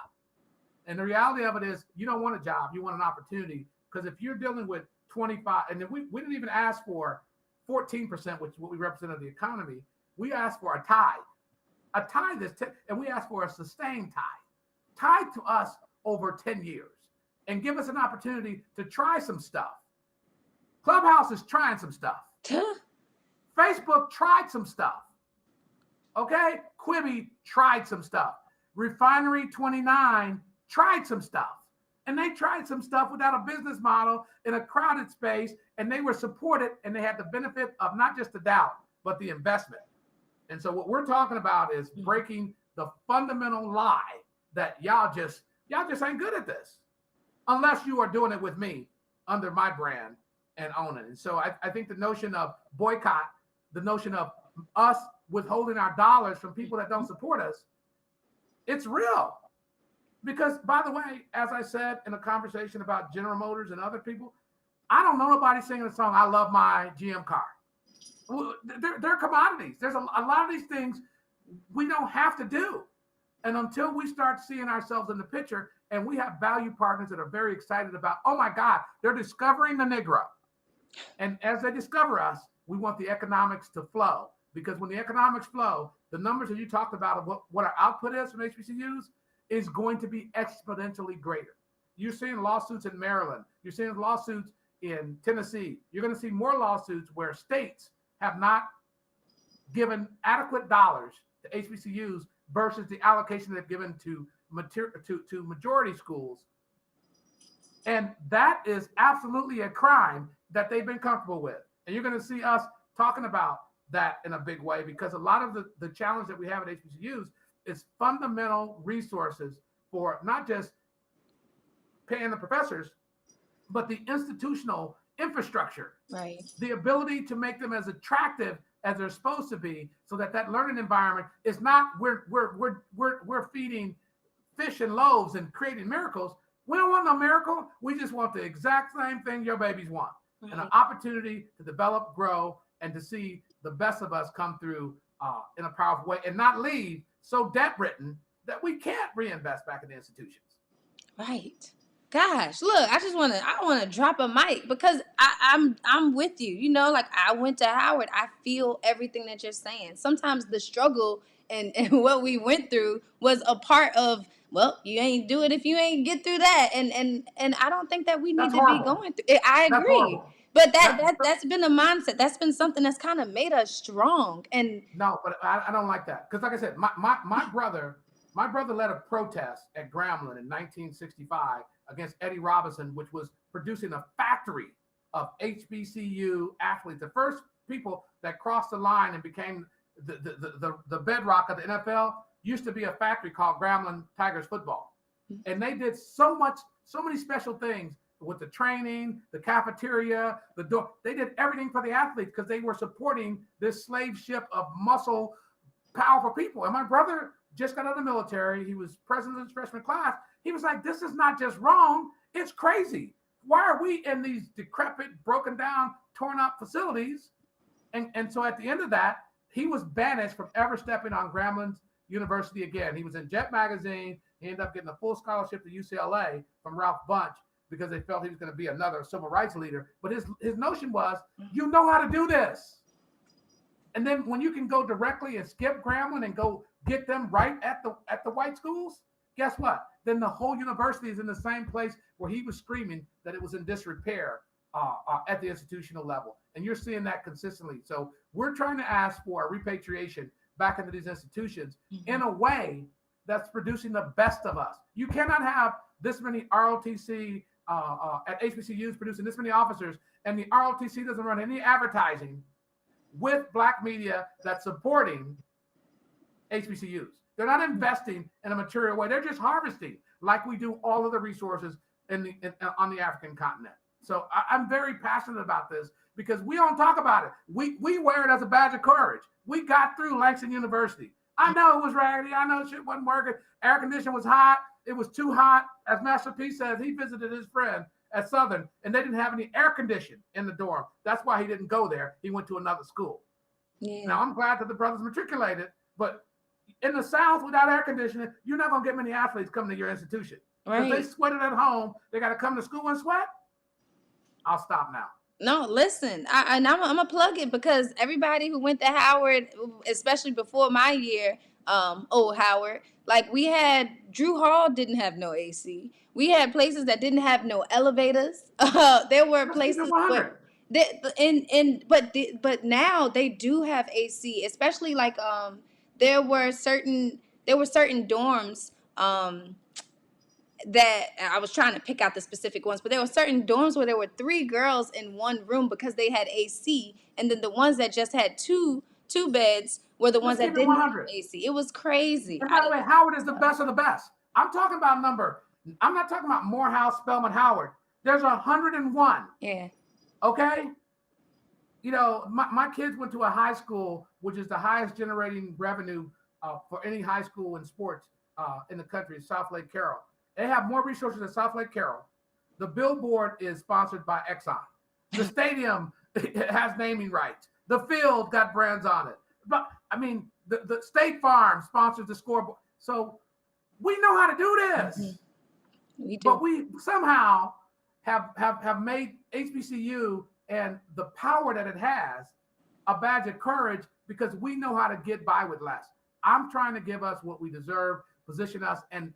And the reality of it is, you don't want a job, you want an opportunity. Because if you're dealing with 25, and then we didn't even ask for 14%, which is what we represent of the economy. We asked for a tithe and we asked for a sustained tied to us over 10 years, and give us an opportunity to try some stuff. Clubhouse is trying some stuff. Facebook tried some stuff. Okay? Quibi tried some stuff. Refinery 29 tried some stuff. And they tried some stuff without a business model in a crowded space, and they were supported, and they had the benefit of not just the doubt, but the investment. And so what we're talking about is breaking the fundamental lie that y'all just ain't good at this unless you are doing it with me under my brand and own it. And so I think the notion of boycott, the notion of us withholding our dollars from people that don't support us, it's real. Because, by the way, as I said in a conversation about General Motors and other people, I don't know nobody singing the song, I love my GM car. They're commodities. There's a lot of these things we don't have to do. And until we start seeing ourselves in the picture, and we have value partners that are very excited about, oh my God, they're discovering the Negro. And as they discover us, we want the economics to flow. Because when the economics flow, the numbers that you talked about of what our output is from HBCUs is going to be exponentially greater. You're seeing lawsuits in Maryland. You're seeing lawsuits in Tennessee. You're going to see more lawsuits where states have not given adequate dollars to HBCUs versus the allocation they've given to majority schools. And that is absolutely a crime that they've been comfortable with. And you're going to see us talking about that in a big way, because a lot of the challenge that we have at HBCUs is fundamental resources for not just paying the professors, but the institutional infrastructure, Right. the ability to make them as attractive as they're supposed to be, so that learning environment is not we're feeding fish and loaves and creating miracles. We don't want no miracle. We just want the exact same thing your babies want, Right. and an opportunity to develop, grow, and to see the best of us come through in a powerful way and not leave so debt-ridden that we can't reinvest back in the institutions. Right. Gosh, look, I wanna drop a mic because I'm with you. You know, like I went to Howard. I feel everything that you're saying. Sometimes the struggle and what we went through was a part of, well, you ain't do it if you ain't get through that. And I don't think that we need That's to be horrible. going through it. I That's agree. horrible. But That's that's been a mindset. That's been something that's kind of made us strong. And No, but I don't like that because, like I said, my brother led a protest at Grambling in 1965 against Eddie Robinson, which was producing a factory of HBCU athletes. The first people that crossed the line and became the bedrock of the NFL used to be a factory called Grambling Tigers Football, and they did so many special things with the training, the cafeteria, the door. They did everything for the athletes because they were supporting this slave ship of muscle, powerful people. And my brother just got out of the military. He was president of his freshman class. He was like, this is not just wrong, it's crazy. Why are we in these decrepit, broken down, torn up facilities? And so at the end of that, he was banished from ever stepping on Grambling University again. He was in Jet Magazine. He ended up getting a full scholarship to UCLA from Ralph Bunche because they felt he was going to be another civil rights leader. But his notion was, you know how to do this. And then when you can go directly and skip Grambling and go get them right at the white schools, guess what? Then the whole university is in the same place where he was screaming that it was in disrepair at the institutional level. And you're seeing that consistently. So we're trying to ask for a repatriation back into these institutions in a way that's producing the best of us. You cannot have this many ROTC at HBCUs producing this many officers, and the ROTC doesn't run any advertising with Black media that's supporting HBCUs. They're not investing in a material way. They're just harvesting like we do all of the resources on the African continent. So I'm very passionate about this because we don't talk about it. We wear it as a badge of courage. We got through Langston University. I know it was raggedy. I know shit wasn't working. Air conditioning was hot. It was too hot. As Master P says, he visited his friend at Southern and they didn't have any air conditioning in the dorm. That's why he didn't go there. He went to another school. Yeah. Now, I'm glad that the brothers matriculated, but in the South, without air conditioning, you're not going to get many athletes coming to your institution. Right. If they sweated at home, they got to come to school and sweat. I'll stop now. No, listen, I'm gonna plug it because everybody who went to Howard, especially before my year, old Howard, like we had Drew Hall didn't have no AC. We had places that didn't have no elevators. There were places, but now they do have AC, especially like there were certain dorms that I was trying to pick out the specific ones, but there were certain dorms where there were 3 girls in one room because they had AC, and then the ones that just had two beds were the ones that didn't have AC. It was crazy. And by the way, Howard is the best of the best. I'm talking about number. I'm not talking about Morehouse, Spelman, Howard. There's 101. Yeah. Okay. You know, my kids went to a high school, which is the highest generating revenue for any high school in sports in the country, South Lake Carroll. They have more resources than South Lake Carroll. The billboard is sponsored by Exxon. The stadium has naming rights. The field got brands on it. But I mean, the State Farm sponsors the scoreboard. So we know how to do this. Mm-hmm. We do. But we somehow have made HBCU and the power that it has a badge of courage because we know how to get by with less. I'm trying to give us what we deserve, position us, and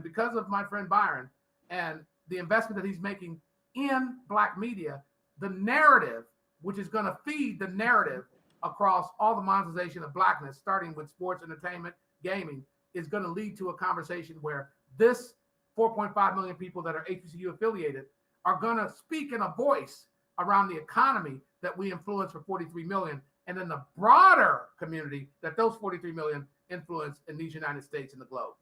because of my friend Byron and the investment that he's making in Black media, the narrative, which is going to feed the narrative across all the monetization of Blackness, starting with sports, entertainment, gaming, is going to lead to a conversation where this 4.5 million people that are HBCU affiliated are going to speak in a voice around the economy that we influence for 43 million, and then the broader community that those 43 million influence in these United States and the globe.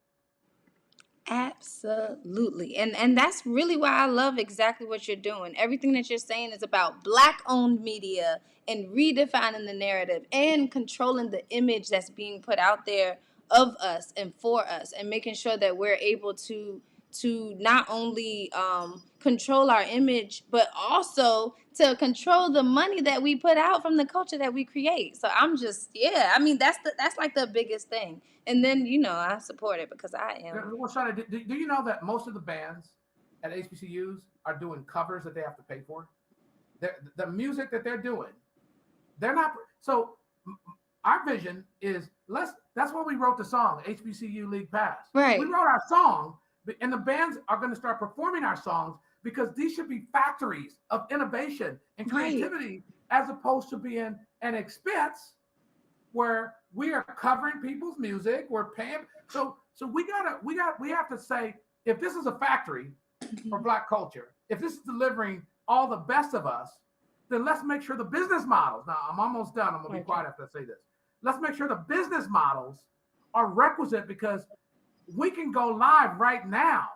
Absolutely. And that's really why I love exactly what you're doing. Everything that you're saying is about Black-owned media and redefining the narrative and controlling the image that's being put out there of us and for us, and making sure that we're able to to not only control our image, but also to control the money that we put out from the culture that we create. So I'm just, I mean, that's like the biggest thing. And then, I support it because I am. Well, Shauna, do you know that most of the bands at HBCUs are doing covers that they have to pay for? The music that they're doing, they're not. So our vision is that's why we wrote the song HBCU League Pass. Right. We wrote our song, and the bands are going to start performing our songs because these should be factories of innovation and creativity, as opposed to being an expense where we are covering people's music, we're paying. So we have to say, if this is a factory for Black culture, if this is delivering all the best of us, then let's make sure the business models. Now I'm almost done. I'm gonna be quiet after I say this. Let's make sure the business models are requisite, because we can go live right now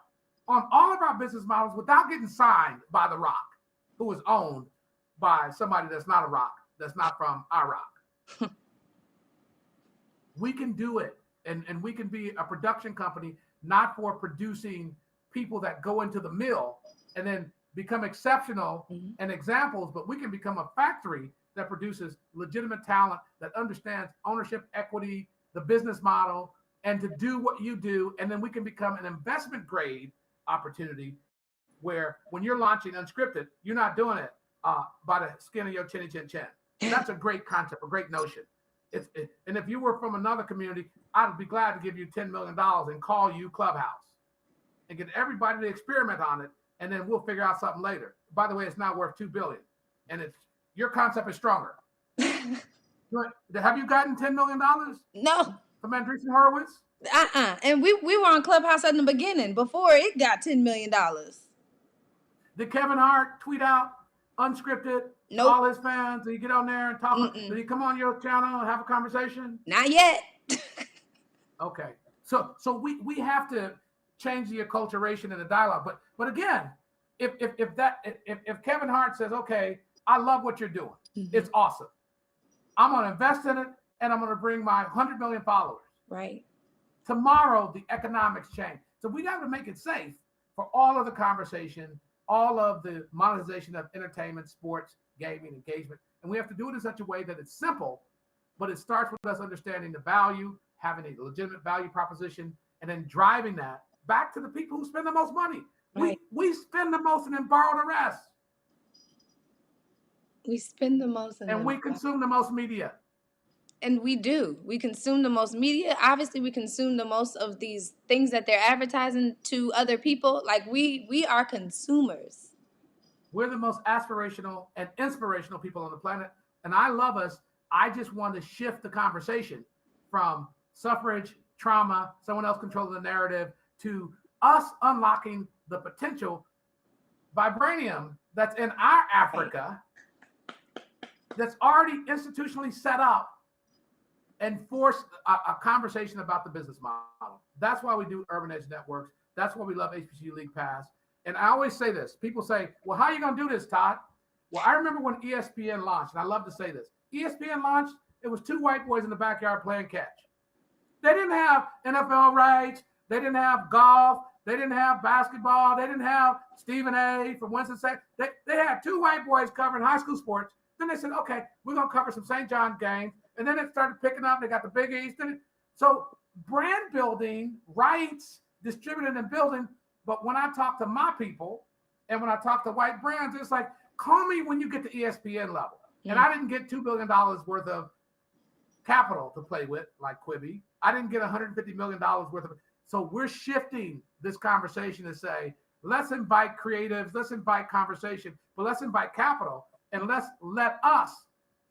on all of our business models without getting signed by The Rock, who is owned by somebody that's not a rock, that's not from our rock. We can do it, and we can be a production company, not for producing people that go into the mill and then become exceptional and examples, but we can become a factory that produces legitimate talent, that understands ownership, equity, the business model, and to do what you do. And then we can become an investment grade opportunity where when you're launching Unscripted, you're not doing it by the skin of your chinny chin chin. That's a great concept, a great notion. And if you were from another community, I'd be glad to give you $10 million and call you Clubhouse and get everybody to experiment on it, and then we'll figure out something later. By the way, it's not worth $2 billion, and your concept is stronger. Have you gotten $10 million? No. From Andreessen Horowitz? And we were on Clubhouse at the beginning before it got $10 million. Did Kevin Hart tweet out Unscripted? Nope. All his fans? Did he get on there and talk? Did he come on your channel and have a conversation? Not yet. Okay. So we have to change the acculturation and the dialogue. But again, if Kevin Hart says, okay, I love what you're doing, it's awesome, I'm going to invest in it, and I'm going to bring my 100 million followers. Right. Tomorrow, the economics change. So we got to make it safe for all of the conversation, all of the monetization of entertainment, sports, gaming, engagement. And we have to do it in such a way that it's simple, but it starts with us understanding the value, having a legitimate value proposition, and then driving that back to the people who spend the most money. Right. We spend the most and then borrow the rest. We spend the most and we consume the most media. And we do. We consume the most media. Obviously, we consume the most of these things that they're advertising to other people. Like we are consumers. We're the most aspirational and inspirational people on the planet. And I love us. I just want to shift the conversation from suffrage, trauma, someone else controlling the narrative, to us unlocking the potential vibranium that's in our Africa, that's already institutionally set up, and force a conversation about the business model. That's why we do Urban Edge Networks. That's why we love HBCU League Pass. And I always say this. People say, well, how are you going to do this, Todd? Well, I remember when ESPN launched, and I love to say this. ESPN launched, it was two white boys in the backyard playing catch. They didn't have NFL rights. They didn't have golf. They didn't have basketball. They didn't have Stephen A. from Winston-Salem. They had two white boys covering high school sports. Then they said, okay, we're going to cover some St. John's games. And then it started picking up. They got the Big East. So brand building, rights, distributing and building. But when I talk to my people and when I talk to white brands, it's like, call me when you get to ESPN level. Yeah. And I didn't get $2 billion worth of capital to play with, like Quibi. I didn't get $150 million worth of. So we're shifting this conversation to say, let's invite creatives, let's invite conversation, but let's invite capital, and let's let us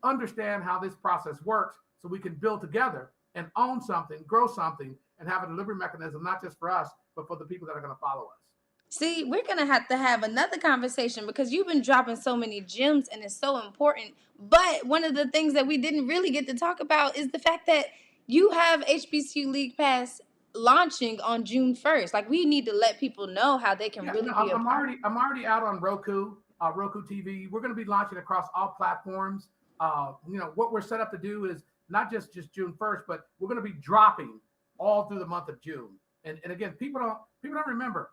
understand how this process works so we can build together and own something, grow something, and have a delivery mechanism, not just for us, but for the people that are going to follow us. See, we're going to have another conversation because you've been dropping so many gems and it's so important. But one of the things that we didn't really get to talk about is the fact that you have HBCU League Pass launching on June 1st. Like, we need to let people know how they can be I'm already out on Roku TV. We're going to be launching across all platforms. What we're set up to do is not just June 1st, but we're going to be dropping all through the month of June. And again, people don't remember.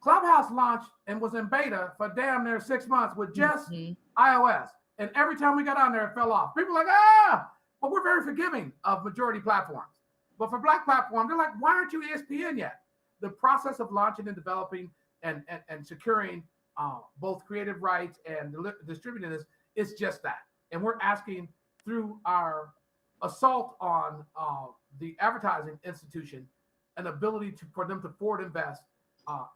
Clubhouse launched and was in beta for damn near 6 months with just iOS. And every time we got on there, it fell off. People are like, but we're very forgiving of majority platforms. But for Black platforms, they're like, why aren't you ESPN yet? The process of launching and developing and securing both creative rights and distributing this is just that. And we're asking through our assault on the advertising institution an ability for them to forward invest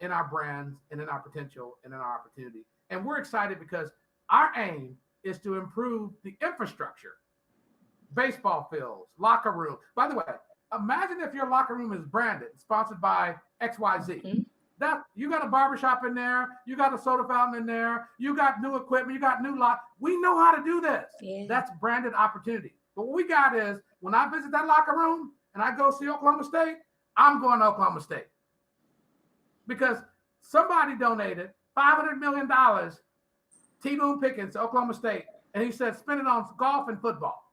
in our brands and in our potential and in our opportunity. And we're excited because our aim is to improve the infrastructure, baseball fields, locker room. By the way, imagine if your locker room is branded, sponsored by XYZ. That you got a barbershop in there, you got a soda fountain in there, you got new equipment, you got new lot. We know how to do this. Yeah. That's branded opportunity. But what we got is when I visit that locker room and I go see Oklahoma State, I'm going to Oklahoma State. Because somebody donated $500 million, T. Boone Pickens to Oklahoma State, and he said spend it on golf and football.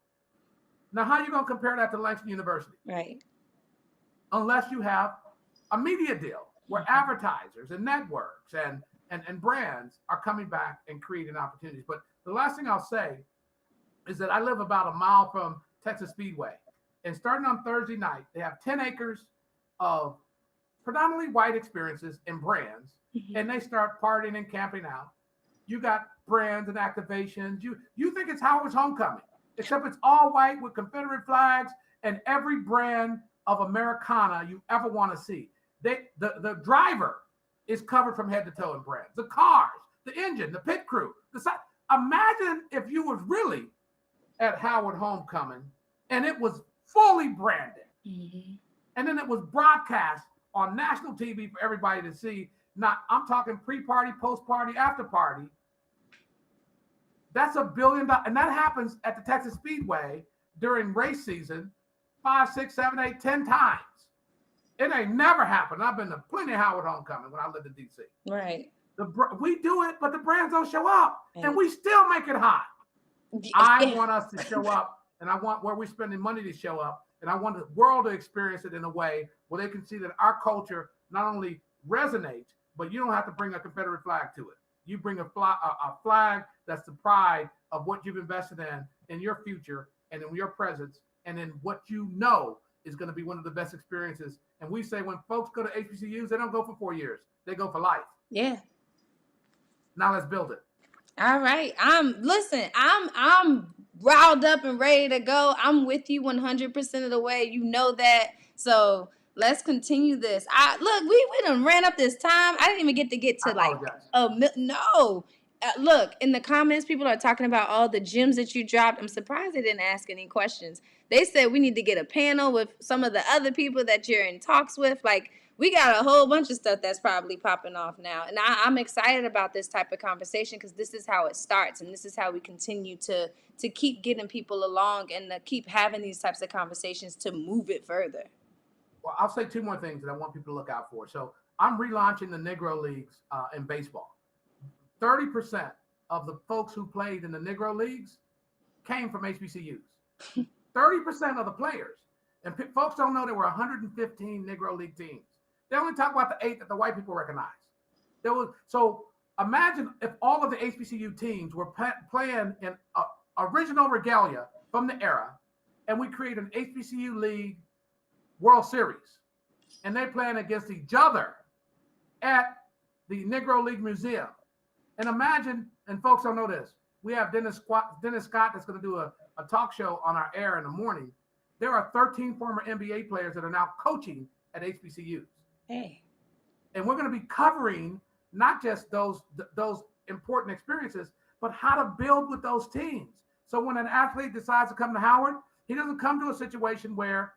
Now, how are you going to compare that to Langston University? Right. Unless you have a media deal where advertisers and networks and brands are coming back and creating opportunities. But the last thing I'll say is that I live about a mile from Texas Speedway. And starting on Thursday night, they have 10 acres of predominantly white experiences and brands, and they start partying and camping out. You got brands and activations. You think it's Howard's Homecoming, except it's all white with Confederate flags and every brand of Americana you ever want to see. The driver is covered from head to toe in brands. The cars, the engine, the pit crew. Imagine if you was really at Howard Homecoming and it was fully branded. And then it was broadcast on national TV for everybody to see. Now, I'm talking pre-party, post-party, after-party. That's $1 billion. And that happens at the Texas Speedway during race season 5, 6, 7, 8, 10 times. It ain't never happened. I've been to plenty of Howard Homecoming when I lived in D.C. Right. We do it, but the brands don't show up. And we still make it hot. I want us to show up, and I want where we're spending money to show up, and I want the world to experience it in a way where they can see that our culture not only resonates, but you don't have to bring a Confederate flag to it. You bring a flag that's the pride of what you've invested in your future, and in your presence, and in what you know is going to be one of the best experiences. And we say when folks go to HBCUs, they don't go for 4 years. They go for life. Yeah. Now let's build it. All right. I'm riled up and ready to go. I'm with you 100% of the way. You know that. So let's continue this. Look, we done ran up this time. I didn't even get to no. Look, in the comments, people are talking about all the gems that you dropped. I'm surprised they didn't ask any questions. They said we need to get a panel with some of the other people that you're in talks with. Like, we got a whole bunch of stuff that's probably popping off now. And I'm excited about this type of conversation because this is how it starts. And this is how we continue to keep getting people along and to keep having these types of conversations to move it further. Well, I'll say 2 more things that I want people to look out for. So I'm relaunching the Negro Leagues in baseball. 30% of the folks who played in the Negro Leagues came from HBCUs. 30% of the players. And folks don't know there were 115 Negro League teams. They only talk about the 8 that the white people recognize. So imagine if all of the HBCU teams were playing in original regalia from the era, and we create an HBCU League World Series, and they're playing against each other at the Negro League Museum. And imagine, and folks don't know this, we have Dennis Scott that's going to do a talk show on our air in the morning. There are 13 former NBA players that are now coaching at HBCUs. Hey. And we're going to be covering not just those important experiences, but how to build with those teams. So when an athlete decides to come to Howard, he doesn't come to a situation where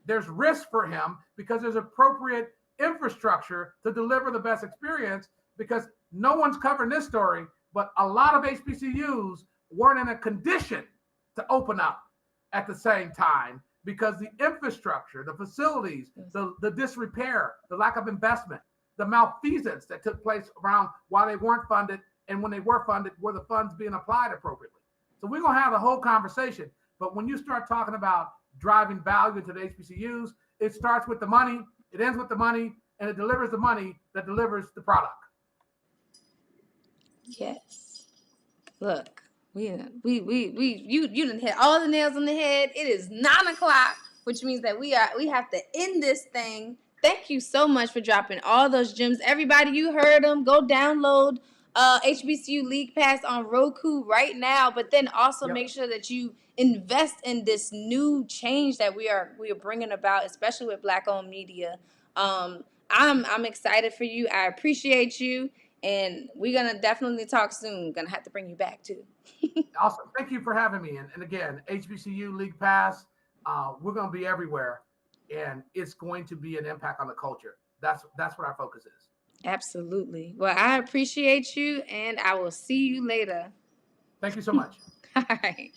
there's risk for him because there's appropriate infrastructure to deliver the best experience, because no one's covering this story, but a lot of HBCUs weren't in a condition to open up at the same time because the infrastructure, the facilities, the disrepair, the lack of investment, the malfeasance that took place around while they weren't funded, and when they were funded, were the funds being applied appropriately? So we're going to have a whole conversation. But when you start talking about driving value into the HBCUs, it starts with the money, it ends with the money, and it delivers the money that delivers the product. Yes. Look, you done hit all the nails on the head. It is 9:00, which means that we have to end this thing. Thank you so much for dropping all those gems. Everybody, you heard them. Go download HBCU League Pass on Roku right now, but then also make sure that you invest in this new change that we are bringing about, especially with Black-owned media. I'm excited for you. I appreciate you. And we're going to definitely talk soon. Going to have to bring you back, too. Awesome. Thank you for having me. And again, HBCU League Pass, we're going to be everywhere. And it's going to be an impact on the culture. That's what our focus is. Absolutely. Well, I appreciate you, and I will see you later. Thank you so much. All right.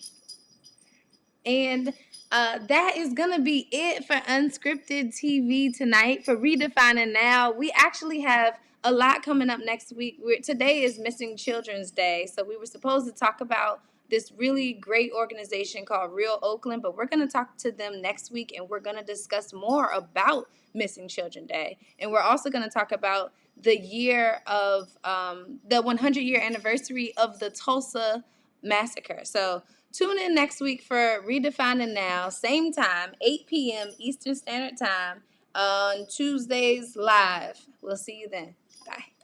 And that is going to be it for Unscripted TV tonight for Redefining Now. We actually have a lot coming up next week. Today is Missing Children's Day, so we were supposed to talk about this really great organization called Real Oakland, but we're going to talk to them next week, and we're going to discuss more about Missing Children Day. And we're also going to talk about the year of the 100-year anniversary of the Tulsa Massacre. So tune in next week for Redefining Now, same time, 8 p.m. Eastern Standard Time on Tuesdays live. We'll see you then. Bye.